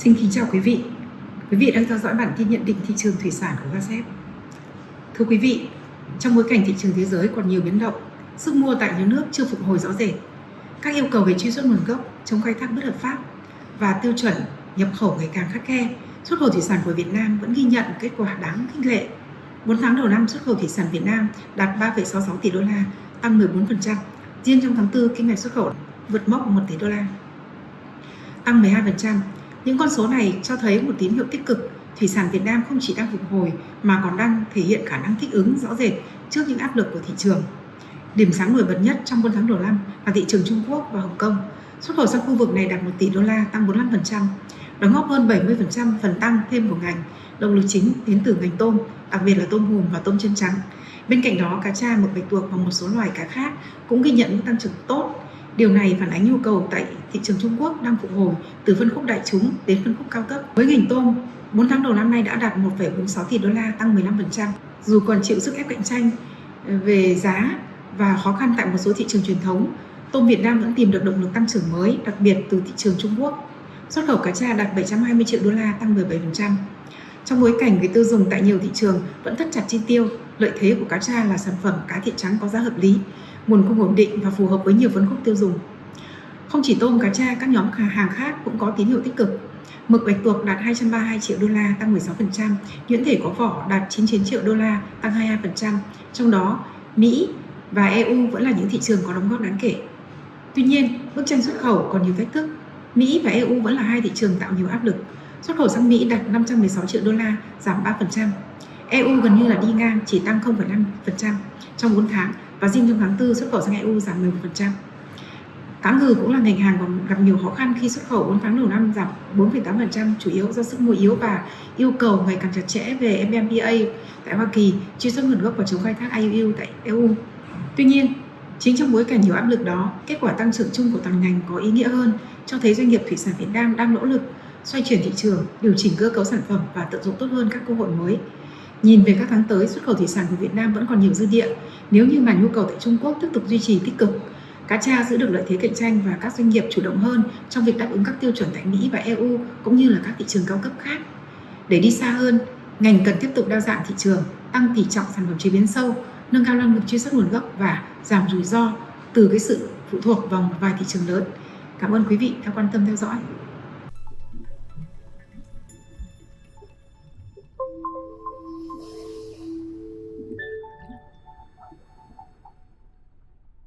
Xin kính chào quý vị. Quý vị đang theo dõi bản tin nhận định thị trường thủy sản của Gazette. Thưa quý vị, trong bối cảnh thị trường thế giới còn nhiều biến động, sức mua tại nhiều nước chưa phục hồi rõ rệt, các yêu cầu về truy xuất nguồn gốc, chống khai thác bất hợp pháp và tiêu chuẩn nhập khẩu ngày càng khắt khe, xuất khẩu thủy sản của Việt Nam vẫn ghi nhận kết quả đáng khích lệ. 4 tháng đầu năm, xuất khẩu thủy sản Việt Nam đạt 3,66 tỷ đô la, tăng 14%. Riêng trong tháng 4, kim ngạch xuất khẩu vượt mốc 1 tỷ đô la, tăng 12%. Những con số này cho thấy một tín hiệu tích cực. Thủy sản Việt Nam không chỉ đang phục hồi mà còn đang thể hiện khả năng thích ứng rõ rệt trước những áp lực của thị trường. Điểm sáng nổi bật nhất trong 4 tháng đầu năm là thị trường Trung Quốc và Hồng Kông. Xuất khẩu sang khu vực này đạt 1 tỷ đô la, tăng 45%, đóng góp hơn 70% phần tăng thêm của ngành. Động lực chính đến từ ngành tôm, đặc biệt là tôm hùm và tôm chân trắng. Bên cạnh đó, cá tra, mực bạch tuộc và một số loài cá khác cũng ghi nhận mức tăng trưởng tốt. Điều này phản ánh nhu cầu tại thị trường Trung Quốc đang phục hồi từ phân khúc đại chúng đến phân khúc cao cấp. Với ngành tôm, 4 tháng đầu năm nay đã đạt 1,46 tỷ đô la, tăng 15%. Dù còn chịu sức ép cạnh tranh về giá và khó khăn tại một số thị trường truyền thống, tôm Việt Nam vẫn tìm được động lực tăng trưởng mới, đặc biệt từ thị trường Trung Quốc. Xuất khẩu cá tra đạt 720 triệu đô la, tăng 17%. Trong bối cảnh người tiêu dùng tại nhiều thị trường vẫn thắt chặt chi tiêu, lợi thế của cá tra là sản phẩm cá thịt trắng có giá hợp lý, nguồn cung ổn định và phù hợp với nhiều phân khúc tiêu dùng. Không chỉ tôm, cá tra, các nhóm hàng khác cũng có tín hiệu tích cực. Mực bạch tuộc đạt 232 triệu đô la, tăng 16%, nhuyễn thể có vỏ đạt 99 triệu đô la, tăng 22%. Trong đó, Mỹ và EU vẫn là những thị trường có đóng góp đáng kể. Tuy nhiên, bức tranh xuất khẩu còn nhiều thách thức. Mỹ và EU vẫn là hai thị trường tạo nhiều áp lực. Xuất khẩu sang Mỹ đạt 516 triệu đô la, giảm 3%. EU gần như là đi ngang, chỉ tăng 0,5% trong 4 tháng, và riêng trong tháng 4 xuất khẩu sang EU giảm 11%. Cá ngừ cũng là ngành hàng còn gặp nhiều khó khăn khi xuất khẩu 4 tháng đầu năm giảm 4,8%, chủ yếu do sức mua yếu và yêu cầu ngày càng chặt chẽ về FMPA tại Hoa Kỳ, truy xuất nguồn gốc và chống khai thác IUU tại EU. Tuy nhiên, chính trong bối cảnh nhiều áp lực đó, kết quả tăng trưởng chung của toàn ngành có ý nghĩa hơn, cho thấy doanh nghiệp thủy sản Việt Nam đang nỗ lực xoay chuyển thị trường, điều chỉnh cơ cấu sản phẩm và tận dụng tốt hơn các cơ hội mới. Nhìn về các tháng tới, xuất khẩu thủy sản của Việt Nam vẫn còn nhiều dư địa nếu như mà nhu cầu tại Trung Quốc tiếp tục duy trì tích cực. Cá tra giữ được lợi thế cạnh tranh và các doanh nghiệp chủ động hơn trong việc đáp ứng các tiêu chuẩn tại Mỹ và EU cũng như là các thị trường cao cấp khác. Để đi xa hơn, ngành cần tiếp tục đa dạng thị trường, tăng tỷ trọng sản phẩm chế biến sâu, nâng cao năng lực truy xuất nguồn gốc và giảm rủi ro từ cái sự phụ thuộc vào một vài thị trường lớn. Cảm ơn quý vị đã quan tâm theo dõi.